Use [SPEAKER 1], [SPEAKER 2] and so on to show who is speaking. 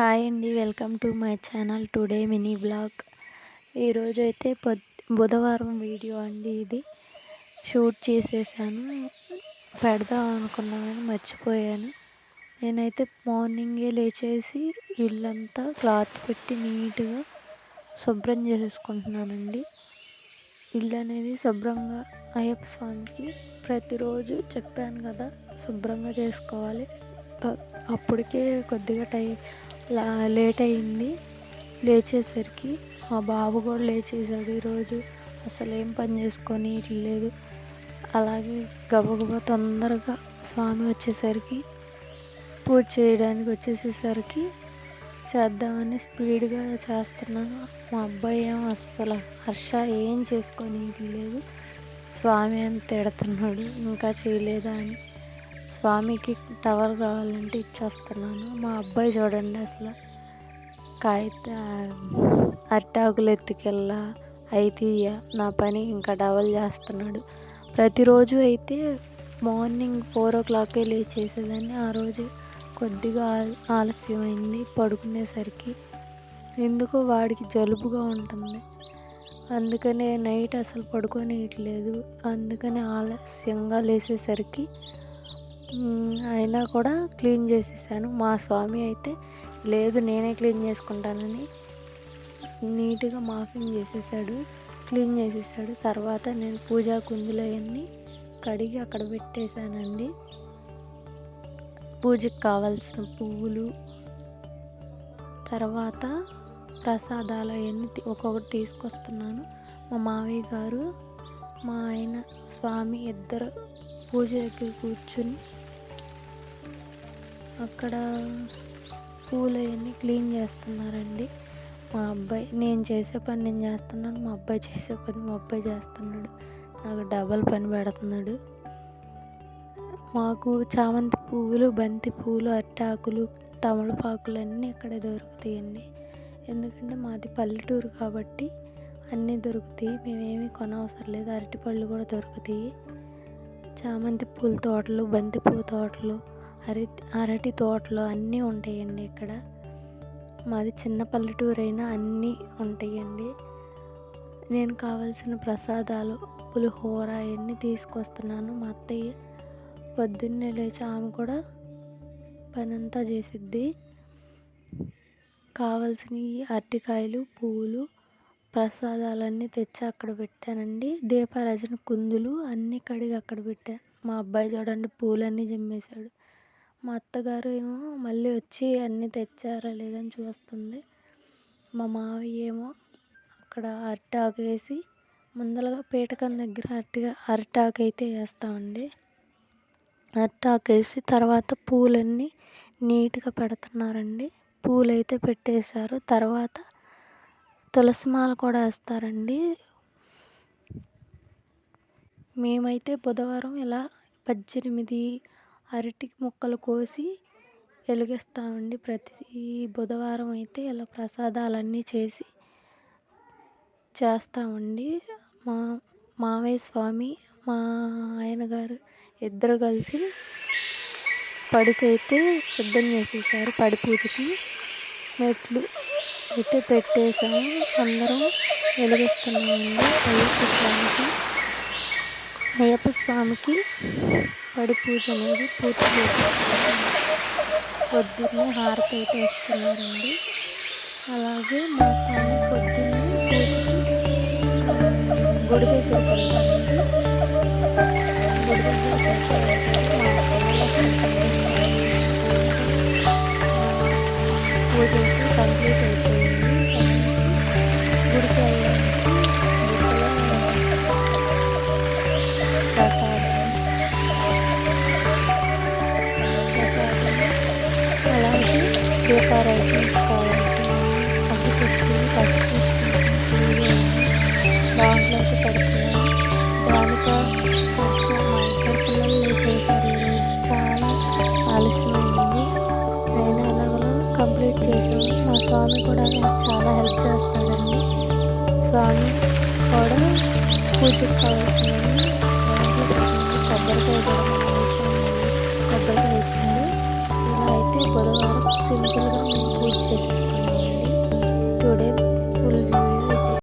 [SPEAKER 1] Hi అండి, welcome to my channel. Today mini blog. ఈరోజు అయితే బుధవారం వీడియో అండి. ఇది షూట్ చేసేసాను, పెడదాం అనుకున్నాను కానీ మర్చిపోయాను. నేనైతే మార్నింగే లేచేసి ఇల్లంతా క్లాత్ పెట్టి నీట్గా శుభ్రం చేసేసుకుంటున్నానండి. ఇల్లు అనేది శుభ్రంగా అయ్యప్ప స్వామికి ప్రతిరోజు చెప్పాను కదా, శుభ్రంగా చేసుకోవాలి. అప్పటికే కొద్దిగా లేట్ అయింది లేచేసరికి. మా బాబు కూడా లేచేసాడు ఈరోజు. అసలు ఏం పని చేసుకొని లేదు. అలాగే గబగబా తొందరగా స్వామి వచ్చేసరికి, పూజ చేయడానికి వచ్చేసేసరికి చేద్దామని స్పీడ్గా చేస్తున్నాను. మా అబ్బాయి ఏమో అస్సలు హర్ష ఏం చేసుకొని లేదు. స్వామి అని తిడుతున్నాడు, ఇంకా చేయలేదా అని. స్వామికి టవల్ కావాలంటే ఇచ్చేస్తున్నాను. మా అబ్బాయి చూడండి, అసలు అరిటాకులు ఎత్తుకెళ్ళా అయితే నా పని ఇంకా డబల్ చేస్తున్నాడు. ప్రతిరోజు అయితే మార్నింగ్ 4 o'clock లేచేసేదాన్ని. ఆ రోజు కొద్దిగా ఆలస్యమైంది పడుకునేసరికి. ఎందుకో వాడికి జలుబుగా ఉంటుంది, అందుకనే నైట్ అసలు పడుకోనియట్లేదు. అందుకని ఆలస్యంగా లేచేసరికి అయినా కూడా క్లీన్ చేసేసాను. మా స్వామి అయితే లేదు నేనే క్లీన్ చేసుకుంటానని నీట్గా మాఫింగ్ చేసేసాడు, క్లీన్ చేసేసాడు. తర్వాత నేను పూజా కుందులు అవన్నీ కడిగి అక్కడ పెట్టేశానండి. పూజకి కావాల్సిన పువ్వులు, తర్వాత ప్రసాదాలు అవన్నీ ఒక్కొక్కటి తీసుకొస్తున్నాను. మా మావయ్య గారు, మా ఆయన, స్వామి ఇద్దరు పూజ దగ్గర కూర్చుని అక్కడ పూలు అవన్నీ క్లీన్ చేస్తున్నారండి. మా అబ్బాయి, నేను చేసే పని నేను చేస్తున్నాను, మా అబ్బాయి చేసే పని మా అబ్బాయి చేస్తున్నాడు. నాకు డబల్ పని పెడుతున్నాడు. మాకు చామంతి పువ్వులు, బంతి పువ్వులు, అరిటాకులు, తమలపాకులు అన్నీ ఇక్కడే దొరుకుతాయండి. ఎందుకంటే మాది పల్లెటూరు కాబట్టి అన్నీ దొరుకుతాయి, మేమేమీ కొనవసరం లేదు. అరటిపళ్ళు కూడా దొరుకుతాయి. చామంతి పూల తోటలు, బంతి పువ్వు తోటలు, అరటి తోటలు అన్నీ ఉంటాయండి ఇక్కడ. మాది చిన్న పల్లెటూరు అయినా అన్నీ ఉంటాయండి. నేను కావాల్సిన ప్రసాదాలు, పులిహోర అవన్నీ తీసుకొస్తున్నాను. మా అత్తయ్య పొద్దున్నే లేచి ఆమె కూడా పని అంతా చేసిద్ది. కావాల్సినవి అరటికాయలు, పువ్వులు, ప్రసాదాలన్నీ తెచ్చి అక్కడ పెట్టానండి. దీపారాజన కుందులు అన్నీ కడిగి అక్కడ పెట్టాను. మా అబ్బాయి చూడండి పూలన్నీ జిమ్మేశాడు. మా అత్తగారు ఏమో మళ్ళీ వచ్చి అన్నీ తెచ్చారా లేదని చూస్తుంది. మా మావయ్య ఏమో అక్కడ అరిటాకు వేసి, ముందరగా పీటకం దగ్గర అరిటాకు అయితే వేస్తామండి. అరిటాకు వేసి తర్వాత పూలన్నీ నీట్గా పెడుతున్నారండి. పూలు అయితే పెట్టేశారు. తర్వాత తులసిమాల కూడా వేస్తారండి. మేమైతే బుధవారం ఇలా 18 అరటి మొక్కలు కోసి వెలిగిస్తామండి. ప్రతి బుధవారం అయితే ఇలా ప్రసాదాలన్నీ చేస్తామండి. మా మావయ్య స్వామి, మా ఆయన గారు ఇద్దరు కలిసి పడికైతే సిద్ధం చేసేసారు. పడి పూజకి మెట్లు అయితే పెట్టేసాము. అందరం వెలిగిస్తున్నామండి అయ్యప్ప స్వామికి పడి పూజ అనేది పూర్తి చేసేస్తాము. పొద్దున్నే హారతి అయితే ఇస్తున్నారండి. అలాగే మా స్వామి పొద్దున్నే పూజకి గుడి దగ్గరికి వెళ్తామండి. గుడి దగ్గరికి పూజ అయితే కంప్లీట్ అయిపోయింది. గుడికి అలాగే దీపారాధనకి కావాల్సిన అగ్గి పెట్టుకుని పసుపు దాంట్లోకి పెడుతున్నాను. దానితో హర్ష, మా ఇద్దరు పిల్లలు లేచేసారు. ఈరోజు చాలా ఆలస్యమైంది, అయినా ఎలాగో కంప్లీట్ చేసాము. మా స్వామి కూడా చాలా హెల్ప్ చేస్తాడండి. స్వామి కూడా పూజకి కావాల్సినవి కొబ్బరికాయ కూడా కొబ్బరికాయ ఇచ్చాడు. ఇలా అయితే బుధవారం సింపుల్గా